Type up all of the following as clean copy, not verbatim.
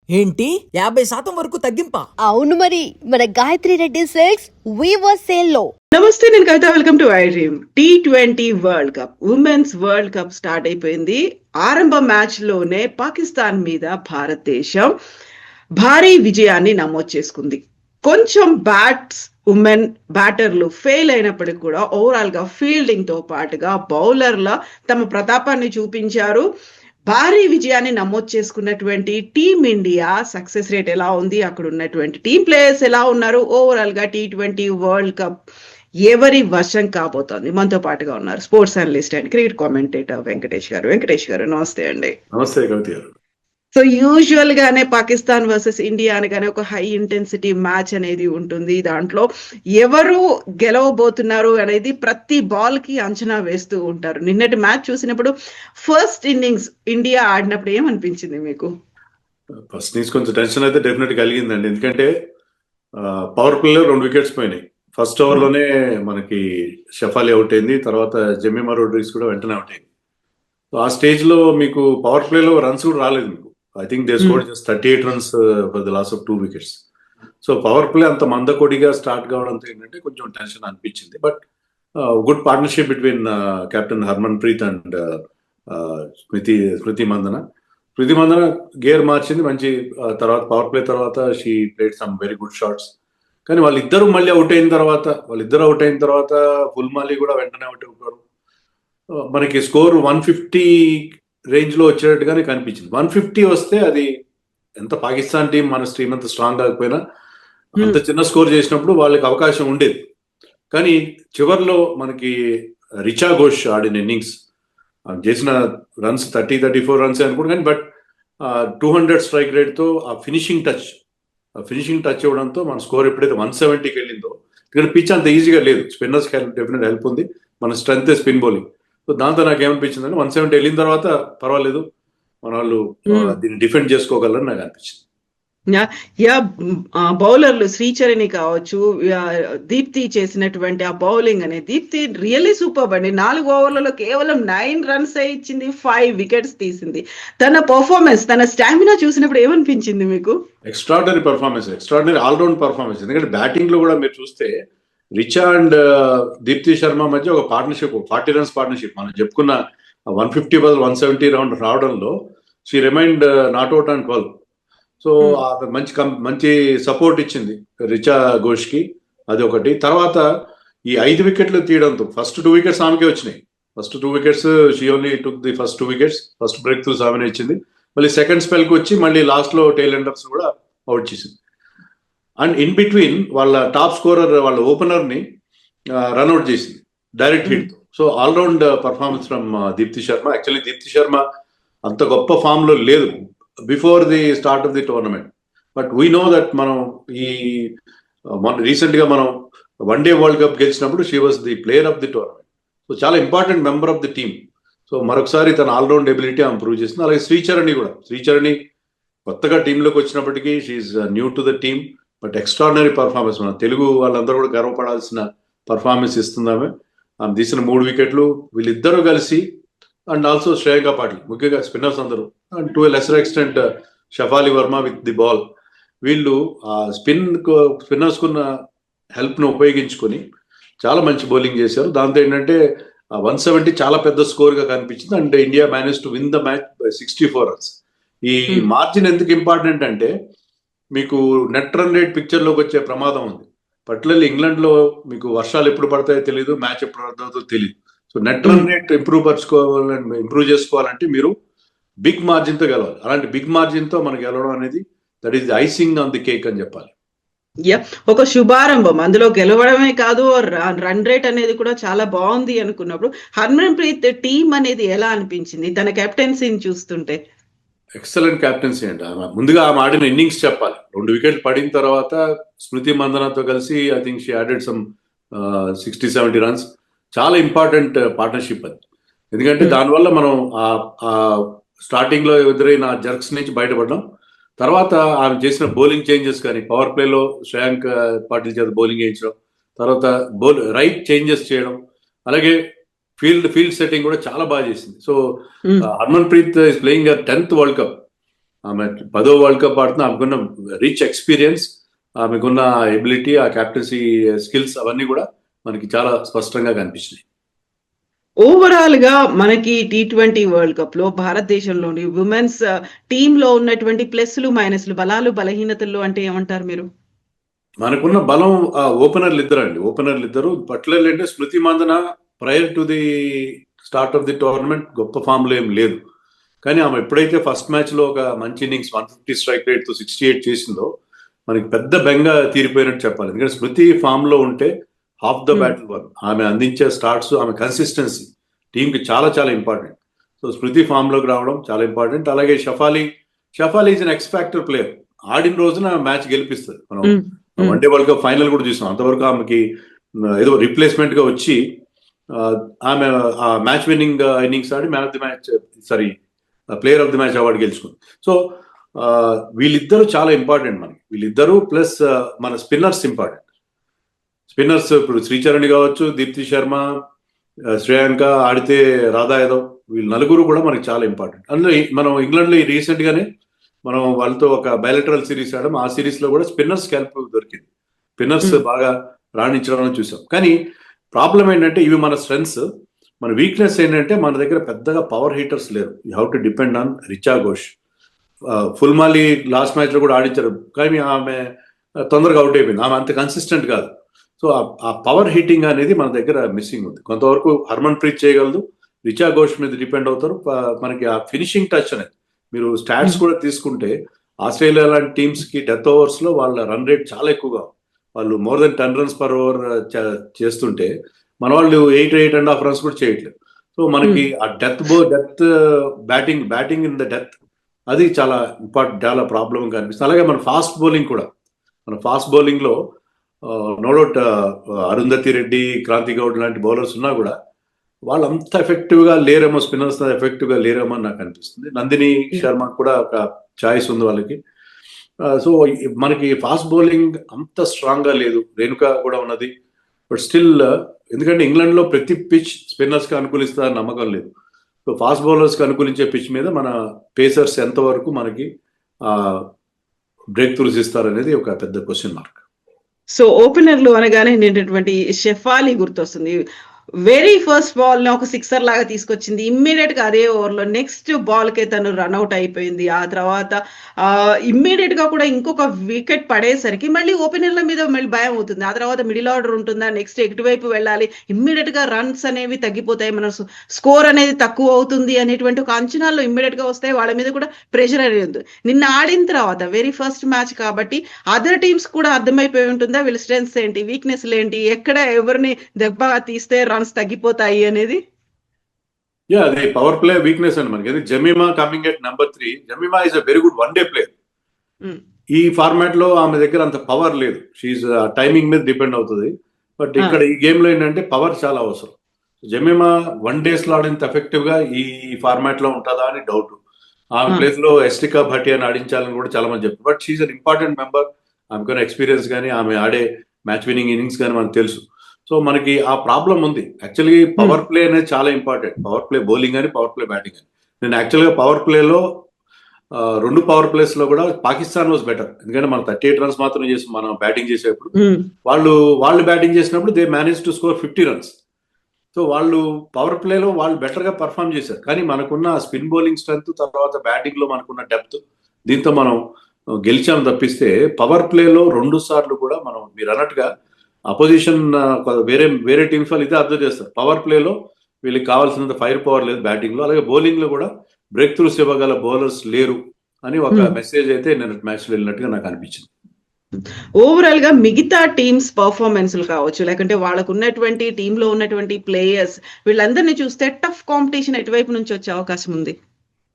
ఏంటి 50% వరకు తగ్గింపా? అవును మరి మన Gayatri Reddy silks weaver sale లో. నమస్తే, నేను Kavitha. Welcome to I dream. T20 world cup, women's world cup start అయిపోయింది. ఆరంభ మ్యాచ్ లోనే పాకిస్తాన్ మీద భారతదేశం భారీ విజయాన్ని నమోదు చేసుకుంది. కొంచెం ఉమెన్ బ్యాటర్లు ఫెయిల్ అయినప్పటికీ కూడా ఓవరాల్ గా ఫీల్డింగ్ తో పాటుగా బౌలర్ల తమ ప్రతాపాన్ని చూపించారు. భారీ విజయాన్ని నమోదు చేసుకున్నటువంటి టీమిండియా సక్సెస్ రేట్ ఎలా ఉంది, అక్కడ ఉన్నటువంటి టీం ప్లేయర్స్ ఎలా ఉన్నారు, ఓవరాల్ గా T20 వరల్డ్ కప్ ఎవరి వశం కాబోతోంది? మనతో పాటుగా ఉన్నారు sports analyst and cricket commentator Venkatesh గారు. వెంకటేష్ గారు, నమస్తే అండి. నమస్తే కవిత గారు. సో యూజువల్ గానే పాకిస్తాన్ వర్సెస్ ఇండియా అనగానే ఒక హై ఇంటెన్సిటీ మ్యాచ్ అనేది ఉంటుంది. దాంట్లో ఎవరు గెలవబోతున్నారు అనేది ప్రతి బాల్ కి అంచనా వేస్తూ ఉంటారు. నిన్నటి మ్యాచ్ చూసినప్పుడు ఫస్ట్ ఇన్నింగ్స్ ఇండియా ఆడినప్పుడు ఏమనిపించింది మీకు? ఫస్ట్ ఇన్నింగ్స్ కొంచెం టెన్షన్ అయితే డెఫినెట్ కలిగిందండి. ఎందుకంటే పవర్ ప్లేలో 2 వికెట్స్ పోయినాయి. ఫస్ట్ ఓవర్ లోనే మనకి షఫాలి అవుట్ అయింది, తర్వాత జెమిమా రోడ్రిగ్స్ కూడా వెంటనే అవుట్ అయింది. సో ఆ స్టేజ్ లో మీకు పవర్ ప్లేలో రన్స్ కూడా రాలేదు మీకు. I think they scored just 38 runs for the loss of 2 wickets. So power play అంత మందకొడిగా స్టార్ట్ కావడంతో ఏంటంటే కొంచెం టెన్షన్ అనిపించింది. But good partnership between captain Harmanpreet and Smriti Mandhana. Gear మార్చింది మంచి. తర్వాత పవర్ ప్లే తర్వాత she played some very good shots. కానీ వాళ్ళిద్దరూ మళ్ళీ అవుట్ అయిన తర్వాత ఫుల్ మాలీ కూడా వెంటనే అవుట్ అయిపోయారు. మనకి స్కోర్ 150 రేంజ్ లో వచ్చేటట్టుగానే కనిపించింది. 150 వస్తే అది ఎంత పాకిస్తాన్ టీం మన టీం అంత స్ట్రాంగ్ కాకపోయినా అంత చిన్న స్కోర్ చేసినప్పుడు వాళ్ళకి అవకాశం ఉండేది. కానీ చివరిలో మనకి రిచా ఘోష్ ఆడిన ఇన్నింగ్స్ చేసిన రన్స్ 34 రన్స్ అనుకోండి, కానీ బట్ 200 స్ట్రైక్ రేట్ తో ఆ ఫినిషింగ్ టచ్ ఇవ్వడంతో మన స్కోర్ ఎప్పుడైతే 170కి వెళ్ళిందో, ఇక్కడ పిచ్ అంత ఈజీగా లేదు. స్పిన్నర్స్ డెఫినెట్ హెల్ప్ ఉంది, మన స్ట్రెంత్ స్పిన్ బౌలింగ్. సో దాంతో నాకు ఏమనిపించిందంటే 170 వెళ్ళిన తర్వాత పర్వాలేదు, మన వాళ్ళు దీన్ని డిఫెండ్ చేసుకోగలరని నాకు అనిపించింది. బౌలర్లు శ్రీచరణి కావచ్చు, దీప్తి చేసినటువంటి ఆ బౌలింగ్ అనేది, దీప్తి రియల్లీ సూపర్ అండి. 4 ఓవర్లలో కేవలం 9 రన్స్ ఇచ్చింది, 5 వికెట్స్ తీసింది. తన పర్ఫార్మెన్స్, తన స్టామినా చూసినప్పుడు ఏమనిపించింది మీకు? Extraordinary performance, extraordinary all round performance. ఎందుకంటే బ్యాటింగ్ లో కూడా మీరు చూస్తే రిచా అండ్ దీప్తి శర్మ మధ్య ఒక పార్ట్నర్షిప్, 40 రన్స్ పార్ట్నర్షిప్. మనం చెప్పుకున్న 150 బదులు 170 రౌండ్ రావడంలో she remained not out and 12. So మంచి సపోర్ట్ ఇచ్చింది రిచా ఘోష్ కి, అది ఒకటి. తర్వాత ఈ 5 వికెట్లు తీయడంతో ఫస్ట్ 2 వికెట్స్ ఆమెకే వచ్చినాయి. First 2 wickets she only took the first 2 wickets. First break throughs ఆమెనే ఇచ్చింది. మళ్ళీ సెకండ్ స్పెల్ కి వచ్చి మళ్ళీ లాస్ట్ లో టైల్ ఎండర్స్ కూడా అవుట్ చేసింది. అండ్ ఇన్ బిట్వీన్ వాళ్ళ టాప్ స్కోరర్, వాళ్ళ ఓపెనర్ ని రన్అట్ చేసింది direct hit. So all-round performance from Deepti Sharma. Actually Deepti Sharma అంత గొప్ప ఫామ్ లో లేదు before the start of the tournament. But we know that మనం ఈ రీసెంట్ గా మనం వన్డే వరల్డ్ కప్ గెలిచినప్పుడు she was the player of the tournament. So చాలా important member of the team. So మరొకసారి తన ఆల్రౌండ్ ఎబిలిటీ ఆమె ప్రూవ్ చేసింది. అలాగే శ్రీచరణి కొత్తగా టీంలోకి వచ్చినప్పటికీ she new to the team, but extraordinary performance. మన తెలుగు వాళ్ళందరూ కూడా గర్వపడాల్సిన పర్ఫార్మెన్స్ ఇస్తుందామె. ఆమె తీసిన 3 వికెట్లు వీళ్ళిద్దరూ కలిసి, అండ్ ఆల్సో శ్రేయకా పాటిల్, ముఖ్యంగా స్పిన్నర్స్ అందరూ, and to a lesser extent Shafali Varma with the ball, వీళ్ళు ఆ స్పిన్నర్స్ కున్న హెల్ప్ ను ఉపయోగించుకొని చాలా మంచి బౌలింగ్ చేశారు. దాంతో ఏంటంటే 170 చాలా పెద్ద స్కోర్ గా కనిపించింది. And India manage to win the match by 64 runs. ఈ మార్జిన్ ఎందుకు ఇంపార్టెంట్ అంటే మీకు నెట్ రన్ రేట్ పిక్చర్ లోకి వచ్చే ప్రమాదం ఉంది. పర్టికులర్లీ ఇంగ్లాండ్ లో మీకు వర్షాలు ఎప్పుడు పడతాయో తెలియదు, మ్యాచ్ ఎప్పుడు పడుతుందో తెలియదు. So net run rate improve చేసుకోవాలంటే మీరు బిగ్ మార్జిన్ తో గెలవాలి. అలాంటి బిగ్ మార్జిన్ తో మనం గెలవడం అనేది that is the icing on the cake అని చెప్పాలి. ఒక శుభారంభం. అందులో గెలవడమే కాదు, రన్ రేట్ అనేది కూడా చాలా బాగుంది అనుకున్నప్పుడు హర్మన్ ప్రీత్ టీం అనేది ఎలా అనిపించింది తన కెప్టెన్సీని చూస్తుంటే? ఎక్సలెంట్ క్యాప్టెన్సీ అండి. ముందుగా ఆమె ఆడిన ఇన్నింగ్స్ చెప్పాలి. 2 వికెట్లు పడిన తర్వాత స్మృతి మందనతో కలిసి I think she added some 60-70 runs. చాలా ఇంపార్టెంట్ పార్ట్నర్షిప్ అది. ఎందుకంటే దానివల్ల మనం స్టార్టింగ్ లో ఎదురైన జర్క్స్ నుంచి బయటపడ్డాం. తర్వాత ఆమె చేసిన బౌలింగ్ చేంజెస్, కానీ పవర్ ప్లేలో శ్రేయాంక్ పాటిల్ చేత బౌలింగ్ వేయించడం, తర్వాత రైట్ చేంజెస్ చేయడం, అలాగే ఫీల్డ్ సెట్టింగ్ కూడా చాలా బాగా చేసింది. So Harman Preet is playing 10th world cup. ఆమె 10వ వరల్డ్ కప్ ఆడుతున్న ఆమెకున్న రిచ్ ఎక్స్పీరియన్స్, ఆమెకున్న ఎబిలిటీ, ఆ క్యాప్టెన్సీ స్కిల్స్ అవన్నీ కూడా మనకి చాలా స్పష్టంగా కనిపించినాయి. ఓవరాల్ గా మనకి T20 వరల్డ్ కప్ లో భారతదేశంలోని ఉమెన్స్ టీమ్ లో ఉన్నటువంటి ప్లస్లు మైనస్లు, బలాలు బలహీనతలు అంటే ఏమంటారు మీరు? మనకున్న బలం ఓపెనర్లు ఇద్దరు పర్టికులర్లీ అంటే Smriti Mandhana prior to the start of the tournament గొప్ప ఫామ్ లో ఏం లేదు. కానీ ఆమె ఎప్పుడైతే ఫస్ట్ మ్యాచ్ లో ఒక మంచి ఇన్నింగ్స్ 150 స్ట్రైక్ రేట్ తో 68 చేసిందో మనకి పెద్ద బెంగ తీరిపోయినట్టు చెప్పాలి. ఎందుకంటే స్మృతి ఫామ్ లో ఉంటే హాఫ్ ద బ్యాటిల్ వన్. ఆమె అందించే స్టార్ట్స్, ఆమె కన్సిస్టెన్సీ టీమ్ కి చాలా చాలా ఇంపార్టెంట్. సో స్మృతి ఫామ్ లోకి రావడం చాలా ఇంపార్టెంట్. అలాగే Shafali is an ex factor player. ఆడిన రోజున మ్యాచ్ గెలిపిస్తుంది. మనం వన్డే వరల్డ్ కప్ ఫైనల్ కూడా చూసాం. అంతవరకు ఆమెకి ఏదో రిప్లేస్మెంట్ గా వచ్చి ఆమె match winning innings Audi man of the match player of the match award గెలుచుకుంది. సో వీళ్ళిద్దరూ చాలా ఇంపార్టెంట్ మనకి. వీళ్ళిద్దరూ ప్లస్ మన స్పిన్నర్స్ ఇంపార్టెంట్. స్పిన్నర్స్ ఇప్పుడు శ్రీచరణి కావచ్చు, దీప్తి శర్మ, శ్రేయాంక, ఆడితే రాధా యాదవ్, వీళ్ళు నలుగురు కూడా మనకి చాలా ఇంపార్టెంట్. అందులో మనం ఇంగ్లాండ్ లో రీసెంట్ గానే మనం వాళ్ళతో ఒక బయలటరల్ సిరీస్ ఆడడం. ఆ సిరీస్ లో కూడా స్పిన్నర్స్ హెల్ప్ దొరికింది. స్పిన్నర్స్ బాగా రాణించడం చూసాం. కానీ ప్రాబ్లం ఏంటంటే ఇవి మన స్ట్రెంగ్స్. మన వీక్నెస్ ఏంటంటే మన దగ్గర పెద్దగా పవర్ హీటర్స్ లేరు. You have to depend on Richa Ghosh. Phulmali last match లో కూడా ఆడించారు, కానీ ఆమె తొందరగా అవుట్ అయిపోయింది. ఆమె అంత కన్సిస్టెంట్ కాదు. సో ఆ పవర్ హీటింగ్ అనేది మన దగ్గర మిస్సింగ్ ఉంది. కొంతవరకు హర్మన్ ప్రీత్ చేయగలదు, రిచా ఘోష్ మీద డిపెండ్ అవుతారు. మనకి ఆ ఫినిషింగ్ టచ్ అనేది మీరు స్టాట్స్ కూడా తీసుకుంటే ఆస్ట్రేలియా లాంటి టీమ్స్ కి డెత్ ఓవర్స్ లో వాళ్ళ రన్ రేట్ చాలా ఎక్కువగా, వాళ్ళు more than 10 runs per over చేస్తుంటే మన వాళ్ళు 8.5 runs కూడా చేయట్లేదు. సో మనకి ఆ death batting in the death అది చాలా ఇంపార్టెంట్, చాలా ప్రాబ్లం కనిపిస్తుంది. అలాగే మన ఫాస్ట్ బౌలింగ్ లో నో డౌట్ అరుంధతి రెడ్డి, క్రాంతి గౌడ్ లాంటి బౌలర్స్ ఉన్నా కూడా వాళ్ళు అంత ఎఫెక్టివ్ గా లేరేమో, స్పిన్నర్స్ ఎఫెక్టివ్ గా లేరేమో అని నాకు అనిపిస్తుంది. నందిని శర్మ కూడా ఒక చాయిస్ ఉంది వాళ్ళకి. సో మనకి ఫాస్ట్ బౌలింగ్ అంత స్ట్రాంగ్ గా లేదు. రేణుక కూడా ఉన్నది, బట్ స్టిల్ ఎందుకంటే ఇంగ్లాండ్ లో ప్రతి పిచ్ స్పిన్నర్స్ కి అనుకూలిస్తారని నమ్మకం లేదు. సో ఫాస్ట్ బౌలర్స్ కి అనుకూలించే పిచ్ మీద మన పేసర్స్ ఎంతవరకు మనకి బ్రేక్ త్రూస్ ఇస్తారనేది ఒక పెద్ద క్వశ్చన్ మార్క్. సో ఓపెనర్లు అనగానే నేనటువంటి షెఫాలి గుర్తొస్తుంది. వెరీ ఫస్ట్ బాల్ ని ఒక సిక్సర్ లాగా తీసుకొచ్చింది. ఇమ్మీడియట్ గా అదే ఓవర్ లో నెక్స్ట్ బాల్ కే తను రన్అట్ అయిపోయింది. ఆ తర్వాత ఇమ్మీడియట్ గా కూడా ఇంకొక వికెట్ పడేసరికి మళ్ళీ ఓపెనర్ల మీద మళ్ళీ భయం అవుతుంది. ఆ తర్వాత మిడిల్ ఆర్డర్ ఉంటుందా, నెక్స్ట్ ఎటువైపు వెళ్ళాలి, ఇమ్మీడియట్ గా రన్స్ అనేవి తగ్గిపోతాయి, మన స్కోర్ అనేది తక్కువ అవుతుంది అనేటువంటి ఒక అంచనాల్లో ఇమ్మీడియట్ గా వస్తాయి. వాళ్ళ మీద కూడా ప్రెషర్ అనేది ఉంది. నిన్న ఆడిన తర్వాత వెరీ ఫస్ట్ మ్యాచ్ కాబట్టి అదర్ టీమ్స్ కూడా అర్థమైపోయి ఉంటుందా వీళ్ళ స్ట్రెంగ్స్ ఏంటి, వీక్నెస్ ఏంటి, ఎక్కడ ఎవరిని దెబ్బ తీస్తే రన్స్ తగ్గిపోతాయి అనేది. అది పవర్ ప్లే వీక్నెస్ అండి మనకి. Jemimah coming at number 3. Jemimah is a very good one day player. ఈ ఫార్మాట్ లో ఆమె దగ్గర అంత పవర్ లేదు. షీఈ్ టైమింగ్ మీద డిపెండ్ అవుతుంది. బట్ ఇక్కడ ఈ గేమ్ లో ఏంటంటే పవర్ చాలా అవసరం. జమీమా వన్ డేస్ లో ఆడినంత ఎఫెక్టివ్ గా ఈ ఫార్మాట్ లో ఉంటుందా అని డౌట్. ఆమె ప్లేస్ లో ఎస్టికా భటియాని ఆడించాలని కూడా చాలా మంది చెప్పారు. But she's an important member. ఆమెకున్న ఎక్స్పీరియన్స్ కానీ ఆమె ఆడే మ్యాచ్ విన్నింగ్ ఇన్నింగ్స్ కానీ మనకు తెలుసు. సో మనకి ఆ ప్రాబ్లం ఉంది. యాక్చువల్లీ పవర్ ప్లే అనేది చాలా ఇంపార్టెంట్. పవర్ ప్లే బౌలింగ్ అని, పవర్ ప్లే బ్యాటింగ్ అని. నేను యాక్చువల్గా పవర్ ప్లేలో 2 పవర్ ప్లేస్ లో కూడా పాకిస్తాన్ వాజ్ బెటర్. ఎందుకంటే మనం 38 runs మాత్రం చేసి మనం బ్యాటింగ్ చేసేప్పుడు వాళ్ళు బ్యాటింగ్ చేసినప్పుడు they manage to score 50 runs. So వాళ్ళు పవర్ ప్లేలో వాళ్ళు బెటర్ గా పర్ఫామ్ చేశారు. కానీ మనకున్న స్పిన్ బౌలింగ్ స్ట్రెంత్, తర్వాత బ్యాటింగ్ లో మనకున్న డెప్త్, దీంతో మనం గెలిచాం తప్పిస్తే పవర్ ప్లేలో 2 సార్లు కూడా మనం మీరు అన్నట్టుగా అపోజిషన్ వేరే టీమ్స్ వాళ్ళు ఇదే అర్థం చేస్తారు. పవర్ ప్లేలో వీళ్ళకి కావాల్సినంత ఫైర్ పవర్ లేదు బ్యాటింగ్ లో. అలాగే బౌలింగ్ లో కూడా బ్రేక్ త్రూస్ ఇవ్వగల బౌలర్స్ లేరు అని ఒక మెసేజ్ అయితే నేను మ్యాచ్ వెళ్ళినట్టుగా నాకు అనిపించింది. ఓవరాల్ గా మిగతా టీమ్స్ పర్ఫార్మెన్స్ కావచ్చు, లేకుంటే వాళ్ళకు ఉన్నటువంటి టీమ్ లో ఉన్నటువంటి ప్లేయర్స్ వీళ్ళందరినీ చూస్తే టఫ్ కాంపిటీషన్ ఎటువైపు నుంచి వచ్చే అవకాశం ఉంది?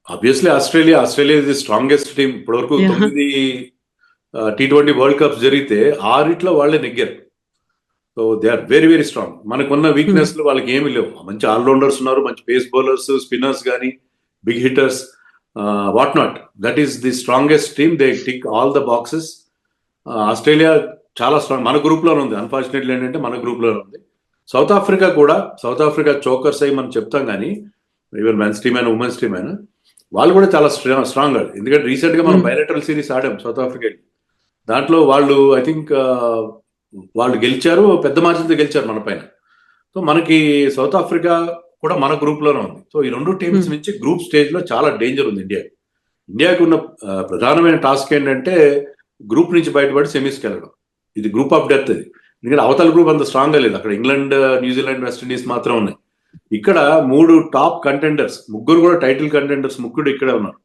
Obviously Australia is the strongest team. ఇప్పటివరకు 9 T20 వరల్డ్ కప్స్ జరిగితే 6 వాళ్ళే నెగ్గారు. So they are very very strong. మనకున్న వీక్నెస్ లో వాళ్ళకి ఏమి లేవు. మంచి ఆల్రౌండర్స్ ఉన్నారు, మంచి పేస్ బౌలర్స్, స్పిన్నర్స్ కానీ, big hitters, what not. That is the strongest team. They tick all the boxes. Australia చాలా స్ట్రాంగ్. మన గ్రూప్ లోనే ఉంది. అన్ఫార్చునేట్లీ ఏంటంటే మన గ్రూప్ లోనే ఉంది. సౌత్ ఆఫ్రికా చోకర్స్ అయ్యి మనం చెప్తాం కానీ, ఈవెన్ మెన్స్ టీమ్ అయినా ఉమెన్స్ టీమ్ అయినా వాళ్ళు కూడా చాలా స్ట్రాంగ్ ఆడు. ఎందుకంటే రీసెంట్ గా మనం బైలేటరల్ సిరీస్ ఆడాం సౌత్ ఆఫ్రికా. దాంట్లో వాళ్ళు ఐ థింక్ వాళ్ళు గెలిచారు, పెద్ద మార్జిన్తో గెలిచారు మన పైన. సో మనకి సౌత్ ఆఫ్రికా కూడా మన గ్రూప్ లోనే ఉంది. సో ఈ రెండు టీమ్స్ నుంచి గ్రూప్ స్టేజ్ లో చాలా డేంజర్ ఉంది ఇండియాకి ఉన్న ప్రధానమైన టాస్క్ ఏంటంటే గ్రూప్ నుంచి బయటపడి సెమీస్కి వెళ్ళడం. ఇది గ్రూప్ ఆఫ్ డెత్. ఇది ఎందుకంటే అవతల గ్రూప్ అంత స్ట్రాంగ్ గా లేదు. అక్కడ ఇంగ్లాండ్, న్యూజిలాండ్, వెస్టిండీస్ మాత్రం ఉన్నాయి. ఇక్కడ 3 టాప్ కంటెండర్స్, ముగ్గురు కూడా టైటిల్ కంటెండర్స్, ముగ్గురు ఇక్కడే ఉన్నారు.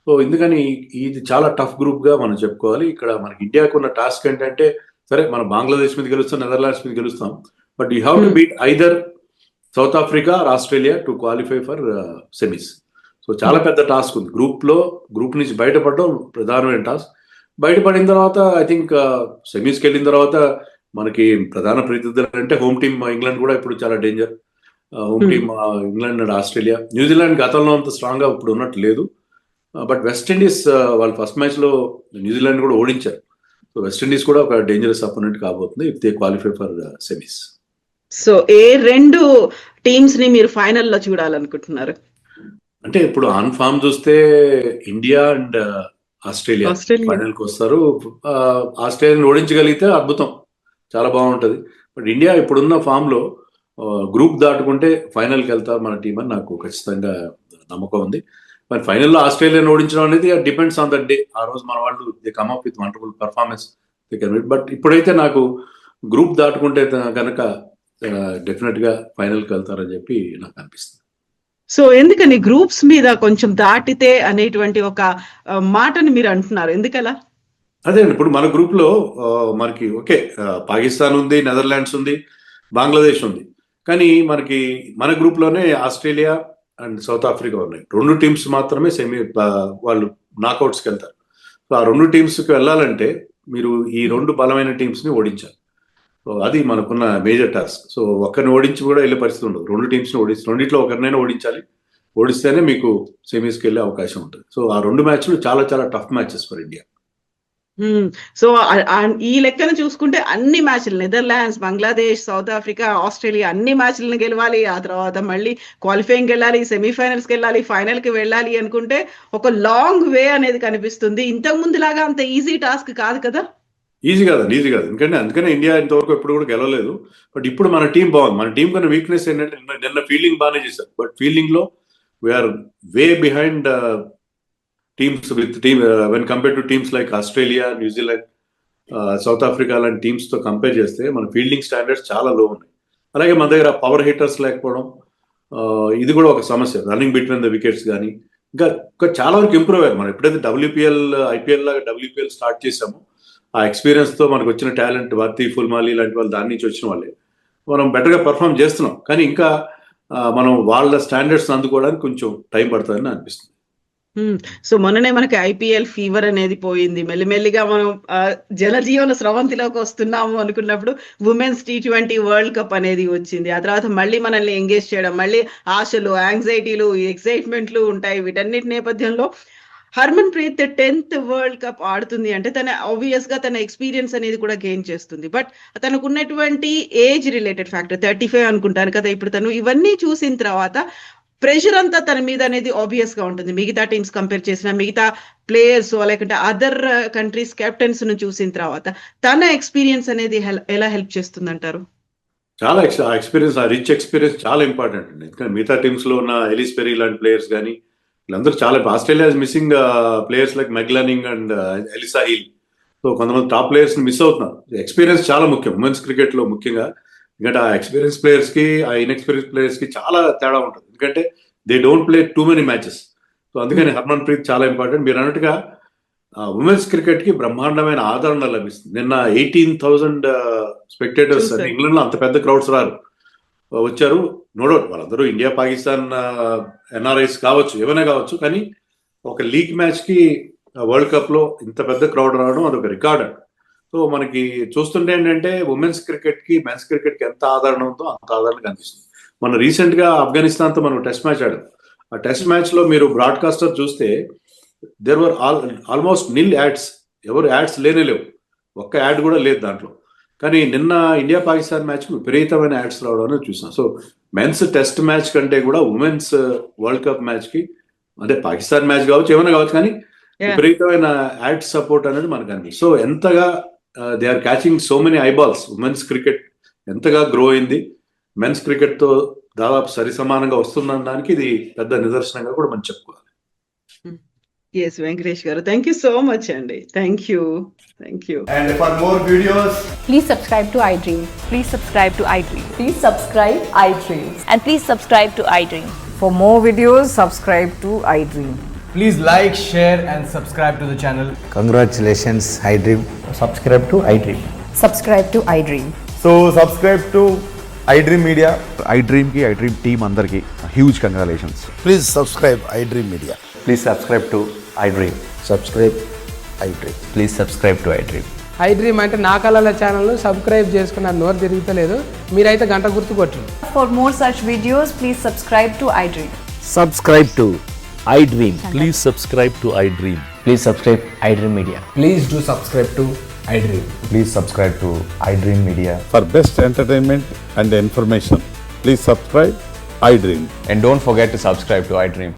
సో ఎందుకని ఇది చాలా టఫ్ గ్రూప్ గా మనం చెప్పుకోవాలి. ఇక్కడ మనకి ఇండియాకు ఉన్న టాస్క్ ఏంటంటే, సరే మనం బంగ్లాదేశ్ మీద గెలుస్తాం, నెదర్లాండ్స్ మీద గెలుస్తాం, but you have to beat either south Africa or Australia to qualify for semis. So చాలా పెద్ద టాస్క్ ఉంది గ్రూప్ నుంచి బయటపడడం ప్రధానమైన టాస్క్. బయటపడిన తర్వాత ఐ థింక్ సెమీస్కి వెళ్ళిన తర్వాత మనకి ప్రధాన ప్రతినిధులు అంటే హోమ్ టీమ్ ఇంగ్లాండ్ కూడా ఇప్పుడు చాలా danger. Home team England and Australia. New Zealand గతంలో అంత స్ట్రాంగ్ గా ఇప్పుడు ఉన్నట్టు లేదు. బట్ వెస్టిండీస్ వాళ్ళు ఫస్ట్ మ్యాచ్ లో న్యూజిలాండ్ కూడా ఓడించారు. సో వెస్టిండీస్ కూడా ఒక డేంజరస్ అపోనెంట్ కాబోతుంది if they qualify for semis. So A 2 teams ని మీరు ఫైనల్లో చూడాలనుకుంటున్నారు? అంటే ఇప్పుడు ఆన్ ఫామ్ చూస్తే ఇండియా అండ్ ఆస్ట్రేలియా ఫైనల్ కి వస్తారు. ఆస్ట్రేలియాని ఓడించగలిగితే అద్భుతం, చాలా బాగుంటది. బట్ ఇండియా ఇప్పుడున్న ఫామ్ లో గ్రూప్ దాటుకుంటే ఫైనల్కి వెళ్తారు మన టీం అని నాకు ఖచ్చితంగా నమ్మకం ఉంది. మరి ఫైనల్లో ఆస్ట్రేలియాని ఓడించడం అనేది డిపెండ్స్ ఆన్ దట్ డే. ఆ రోజు మన వాళ్ళు they come up with wonderful performance. But ఇప్పుడైతే నాకు గ్రూప్ దాటుకుంటే కనుక డెఫినెట్ గా ఫైనల్కి వెళ్తారని చెప్పి నాకు అనిపిస్తుంది. సో ఎందుకని గ్రూప్స్ మీద కొంచెం దాటితే అనేటువంటి ఒక మాటని మీరు అంటున్నారు, ఎందుకలా? అదే ఇప్పుడు మన గ్రూప్ లో మనకి ఓకే పాకిస్తాన్ ఉంది, నెదర్లాండ్స్ ఉంది, బంగ్లాదేశ్ ఉంది. కానీ మనకి మన గ్రూప్ లోనే ఆస్ట్రేలియా అండ్ సౌత్ ఆఫ్రికా ఉన్నాయి. 2 టీమ్స్ మాత్రమే సెమీ వాళ్ళు నాకౌట్స్కి వెళ్తారు. సో ఆ 2 టీమ్స్కి వెళ్ళాలంటే మీరు ఈ 2 బలమైన టీమ్స్ ని ఓడించాలి. సో అది మనకున్న మేజర్ టాస్క్. సో ఒక్కరిని ఓడించి కూడా వెళ్ళే పరిస్థితి ఉండదు. 2 టీమ్స్ ని ఓడిస్తే, రెండిట్లో ఒకరినైనా ఓడించాలి. ఓడిస్తేనే మీకు సెమీస్కి వెళ్ళే అవకాశం ఉంటుంది. సో ఆ 2 మ్యాచ్లు చాలా చాలా tough matches for India. So ఈ లెక్కన చూసుకుంటే అన్ని మ్యాచ్లు Netherlands, Bangladesh, south Africa, Australia అన్ని మ్యాచ్లను గెలవాలి. ఆ తర్వాత మళ్ళీ క్వాలిఫైయింగ్ వెళ్ళాలి, సెమీఫైనల్స్కి వెళ్ళాలి, ఫైనల్ కి వెళ్ళాలి అనుకుంటే ఒక లాంగ్ వే అనేది కనిపిస్తుంది. ఇంతకు ముందు లాగా అంత ఈజీ టాస్క్ కాదు కదా? ఈజీ కాదు. ఎందుకంటే అందుకనే ఇండియా ఇంతవరకు ఎప్పుడు కూడా గెలవలేదు. బట్ ఇప్పుడు మన టీం బాగుంది. మన టీం కన్నా వీక్నెస్ ఏంటంటే నిన్న ఫీల్డింగ్ బాగానే చేశారు. బట్ ఫీల్డింగ్ లో we are way behind teams with team when compare to teams like Australia, New Zealand, South Africa లాంటి టీమ్స్ తో కంపేర్ చేస్తే మన ఫీల్డింగ్ స్టాండర్డ్స్ చాలా లో ఉన్నాయి. అలాగే మన దగ్గర పవర్ హిట్టర్స్ లేకపోవడం ఇది కూడా ఒక సమస్య. రన్నింగ్ బిట్వీన్ ద వికెట్స్ కానీ ఇంకా చాలా వరకు ఇంప్రూవ్ అయ్యారు. మనం ఎప్పుడైతే ఐపీఎల్ లాగా WPL స్టార్ట్ చేసామో ఆ ఎక్స్పీరియన్స్ తో మనకు వచ్చిన టాలెంట్, వర్తి, ఫుల్మాలి లాంటి వాళ్ళు దాని నుంచి వచ్చిన వాళ్ళే మనం బెటర్గా పర్ఫామ్ చేస్తున్నాం. కానీ ఇంకా మనం వాళ్ళ స్టాండర్డ్స్ అందుకోవడానికి కొంచెం టైం పడుతుందని అనిపిస్తుంది. సో మొన్ననే మనకి IPL ఫీవర్ అనేది పోయింది. మెల్లిమెల్లిగా మనం జనజీవన స్రవంతిలోకి వస్తున్నాము అనుకున్నప్పుడు ఉమెన్స్ T20 వరల్డ్ కప్ అనేది వచ్చింది. ఆ తర్వాత మళ్ళీ మనల్ని ఎంగేజ్ చేయడం, మళ్ళీ ఆశలు, యాంగ్జైటీలు, ఎక్సైట్మెంట్లు ఉంటాయి. వీటన్నిటి నేపథ్యంలో Harman Preet 10th world cup ఆడుతుంది అంటే తన ఆబ్వియస్ గా తన ఎక్స్పీరియన్స్ అనేది కూడా గెయిన్ చేస్తుంది. బట్ తనకు ఉన్నటువంటి ఏజ్ రిలేటెడ్ ఫ్యాక్టర్ 35 అనుకుంటాను కదా ఇప్పుడు తను. ఇవన్నీ చూసిన తర్వాత ప్రెషర్ అంతా తన మీద అనేది ఆబ్వియస్ గా ఉంటుంది. మిగతా టీమ్స్ కంపేర్ చేసిన మిగతా ప్లేయర్స్ లేకుంటే అదర్ కంట్రీస్ కెప్టెన్స్ ను చూసిన తర్వాత తన ఎక్స్పీరియన్స్ అనేది ఎలా హెల్ప్ చేస్తుంది అంటారు? చాలా ఎక్స్పీరియన్స్, ఆ రిచ్ ఎక్స్పీరియన్స్ చాలా ఇంపార్టెంట్ అండి. ఎందుకంటే మిగతా టీమ్స్ లో ఉన్న ఎలిస్ పెరీ లాంటి ప్లేయర్స్ కానీ వీళ్ళందరూ చాలా, Australia is missing players like Meg Lanning and ELISA hill. So కొంతమంది టాప్ ప్లేయర్స్ ని మిస్ అవుతున్నారు. ఎక్స్పీరియన్స్ చాలా ముఖ్యం ఉమెన్స్ క్రికెట్ లో ముఖ్యంగా. ఎందుకంటే ఆ ఎక్స్పీరియన్స్ ప్లేయర్స్ కి ఆ ఇన్ఎక్స్పీరియన్స్ ప్లేయర్స్ కి చాలా తేడా ఉంటుంది. ఎందుకంటే they don't play too many matches. So అందుకని హర్మన్ ప్రీత్ చాలా ఇంపార్టెంట్. మీరు అన్నట్టుగా ఉమెన్స్ క్రికెట్ కి బ్రహ్మాండమైన ఆదరణ లభిస్తుంది. నిన్న 18,000 స్పెక్టేటర్స్. ఇంగ్లాండ్ లో అంత పెద్ద క్రౌడ్స్ వచ్చారు. నో డౌట్ వాళ్ళందరూ ఇండియా, పాకిస్తాన్ NRIs కావచ్చు, ఏమైనా కావచ్చు. కానీ ఒక లీగ్ మ్యాచ్ కి వరల్డ్ కప్ లో ఇంత పెద్ద క్రౌడ్ రావడం అదొక రికార్డ్. సో మనకి చూస్తుంటే ఏంటంటే ఉమెన్స్ క్రికెట్ కి మెన్స్ క్రికెట్ కి ఎంత ఆదరణ ఉందో అంత ఆదరణ కనిపిస్తుంది. మన రీసెంట్ గా ఆఫ్ఘనిస్తాన్ తో మనం టెస్ట్ మ్యాచ్ ఆడాం. ఆ టెస్ట్ మ్యాచ్ లో మీరు బ్రాడ్కాస్టర్ చూస్తే there were almost nil ads. ఎవరు యాడ్స్ లేవు, ఒక్క యాడ్ కూడా లేదు దాంట్లో. కానీ నిన్న ఇండియా పాకిస్తాన్ మ్యాచ్ విపరీతమైన యాడ్స్ రావడం చూసాం. సో మెన్స్ టెస్ట్ మ్యాచ్ కంటే కూడా ఉమెన్స్ వరల్డ్ కప్ మ్యాచ్ కి అంటే పాకిస్తాన్ మ్యాచ్ కావచ్చు ఏమైనా కావచ్చు కానీ Yeah. విపరీతమైన యాడ్ సపోర్ట్ అనేది మనకు అనిపిస్తుంది. సో ఎంతగా they are catching so many eyeballs. Women's cricket ఎంతగా గ్రో అయింది, మెన్స్ క్రికెట్ తో దాదాపు సరిసమానంగా వస్తుందనడానికి ఇది పెద్ద నిదర్శనంగా కూడా మనం చెప్పుకోవాలి. ఎస్ వెంకటేష్ గారు, థ్యాంక్ యూ సో మచ్ అండి. Thank you. And for more videos, Please subscribe to iDream. Please subscribe to iDream. Please subscribe iDream. And please subscribe to iDream. For more videos, subscribe to iDream. please like, share and subscribe to the channel. Congratulations, iDream. Subscribe to iDream. Subscribe to iDream. So subscribe to iDream Media. iDream ki iDream team andarki huge congratulations. Please subscribe iDream Media. Please subscribe to iDream. Subscribe iDream. Please subscribe to iDream. iDream అంటే నా కళల channel subscribe చేసుకున్న నోరు తిరుగుతలేదు, మీరైతే గంట గుర్తు కొట్టండి. For more such videos, please subscribe to iDream. Subscribe to iDream. Please subscribe to iDream. Please subscribe iDream Media. Please do subscribe to iDream. Please subscribe to iDream Media. For best entertainment and information, please subscribe iDream. And don't forget to subscribe to iDream.